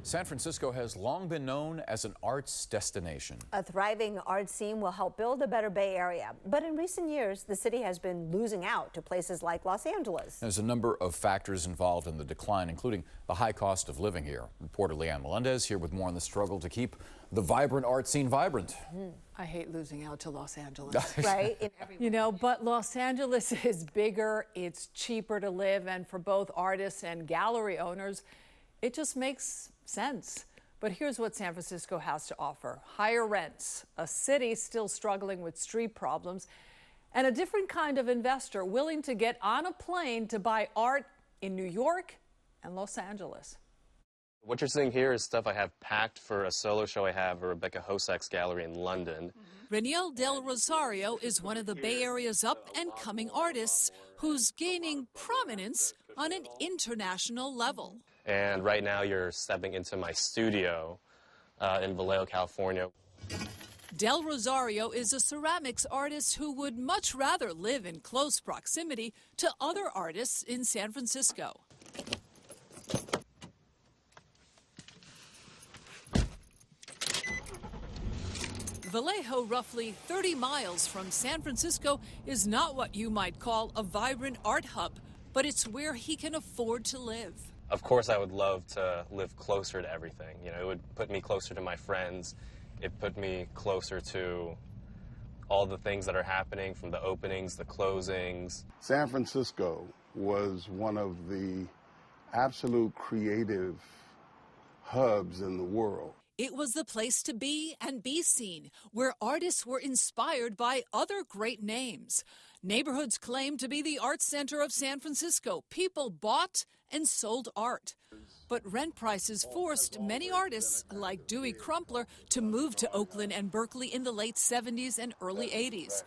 San Francisco has long been known as an arts destination. A thriving art scene will help build a better Bay Area. But in recent years, the city has been losing out to places like Los Angeles. There's a number of factors involved in the decline, including the high cost of living here. Reporter Leanne Melendez here with more on the struggle to keep the vibrant art scene vibrant. I hate losing out to Los Angeles. Right? You know, but Los Angeles is bigger, it's cheaper to live, and for both artists and gallery owners, it just makes sense. But here's what San Francisco has to offer: higher rents, a city still struggling with street problems, and a different kind of investor willing to get on a plane to buy art in New York and Los Angeles. What you're seeing here is stuff I have packed for a solo show I have at Rebecca Hosak's gallery in London. Raniel Del Rosario is one of the Bay Area's up-and-coming artists who's gaining prominence on an international level. And right now you're stepping into my studio in Vallejo, California. Del Rosario is a ceramics artist who would much rather live in close proximity to other artists in San Francisco. Vallejo, roughly 30 miles from San Francisco, is not what you might call a vibrant art hub, but it's where he can afford to live. Of course, I would love to live closer to everything. You know, it would put me closer to my friends. It put me closer to all the things that are happening, from the openings, the closings. San Francisco was one of the absolute creative hubs in the world. It was the place to be and be seen, where artists were inspired by other great names. Neighborhoods claimed to be the art center of San Francisco. People bought and sold art. But rent prices forced many artists, like Dewey Crumpler, to move to Oakland and Berkeley in the late 70s and early 80s.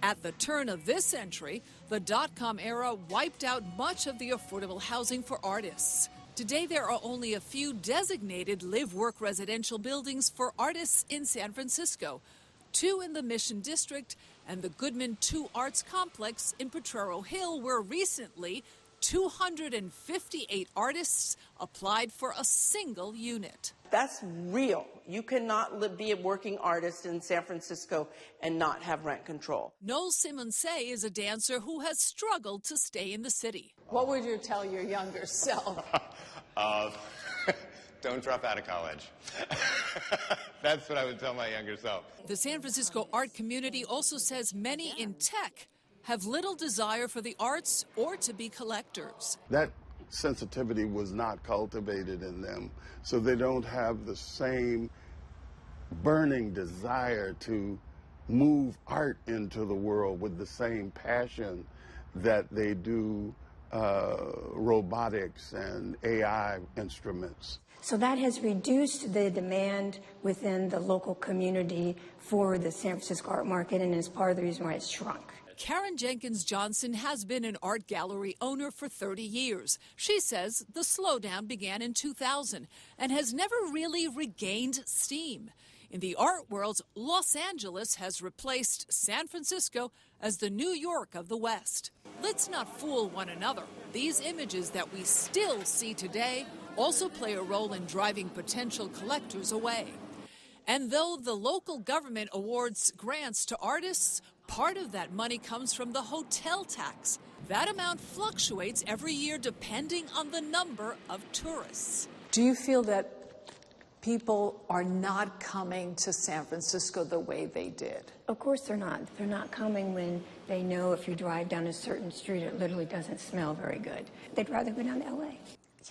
At the turn of this century, the dot-com era wiped out much of the affordable housing for artists. Today, there are only a few designated live-work residential buildings for artists in San Francisco, 2 in the Mission District and the Goodman II Arts Complex in Potrero Hill, where recently 258 artists applied for a single unit. That's real. You cannot be a working artist in San Francisco and not have rent control. Noel Simonsay is a dancer who has struggled to stay in the city. What would you tell your younger self? Don't drop out of college. That's what I would tell my younger self. The San Francisco art community also says many in tech have little desire for the arts or to be collectors. That sensitivity was not cultivated in them, so they don't have the same burning desire to move art into the world with the same passion that they do robotics and AI instruments. So that has reduced the demand within the local community for the San Francisco art market, and is part of the reason why it's shrunk. Karen Jenkins Johnson has been an art gallery owner for 30 years. She says the slowdown began in 2000 and has never really regained steam. In the art world, Los Angeles has replaced San Francisco as the New York of the West. Let's not fool one another. These images that we still see today also play a role in driving potential collectors away. And though the local government awards grants to artists, part of that money comes from the hotel tax. That amount fluctuates every year depending on the number of tourists. Do you feel that people are not coming to San Francisco the way they did? Of course they're not. They're not coming when they know if you drive down a certain street, it literally doesn't smell very good. They'd rather go down to LA.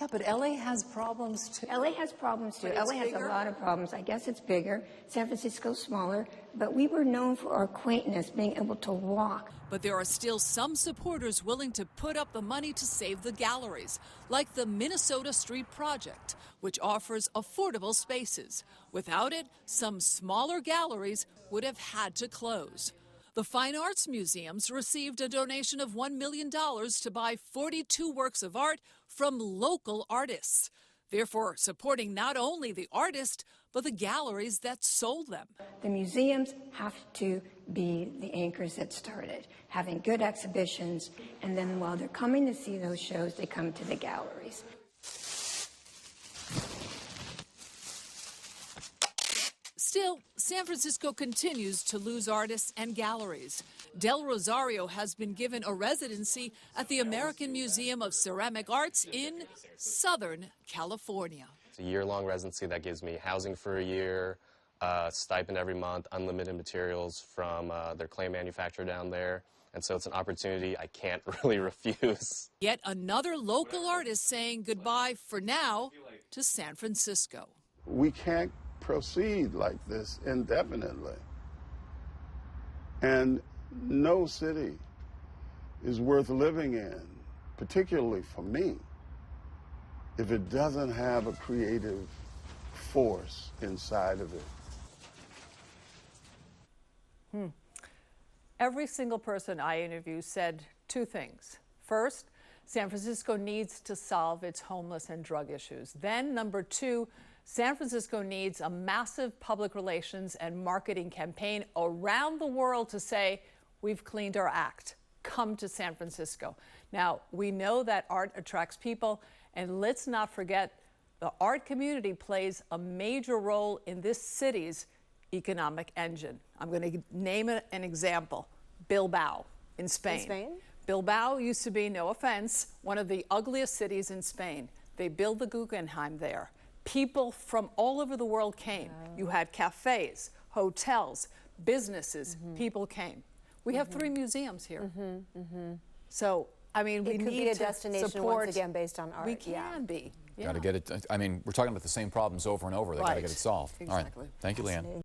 Yeah, but LA has problems too. LA has problems too. LA has a lot of problems. I guess it's bigger. San Francisco's smaller, but we were known for our quaintness, being able to walk. But there are still some supporters willing to put up the money to save the galleries, like the Minnesota Street Project, which offers affordable spaces. Without it, some smaller galleries would have had to close. The Fine Arts Museums received a donation of $1 million to buy 42 works of art from local artists, therefore supporting not only the artist, but the galleries that sold them. The museums have to be the anchors that started, having good exhibitions, and then while they're coming to see those shows, they come to the galleries. Still, San Francisco continues to lose artists and galleries. Del Rosario has been given a residency at the American Museum of Ceramic Arts in Southern California. It's a year-long residency that gives me housing for a year, stipend every month, unlimited materials from their clay manufacturer down there. And so it's an opportunity I can't really refuse. Yet another local artist saying goodbye for now to San Francisco. We can't proceed like this indefinitely. And no city is worth living in, particularly for me, if it doesn't have a creative force inside of it. Every single person I interviewed said two things. First, San Francisco needs to solve its homeless and drug issues. Then, number two, San Francisco needs a massive public relations and marketing campaign around the world to say, we've cleaned our act. Come to San Francisco. Now, we know that art attracts people, and let's not forget the art community plays a major role in this city's economic engine. I'm going to name an example. Bilbao in Spain. In Spain? Bilbao used to be, no offense, one of the ugliest cities in Spain. They built the Guggenheim there. People from all over the world came. You had cafes, hotels, businesses. People came. We have 3 museums here. So, I mean, we It could need be a to destination support. once again based on art. We can be. Got to get it. I mean, we're talking about the same problems over and over. They got to Right. get it solved. All right. Exactly. Thank you, Leanne.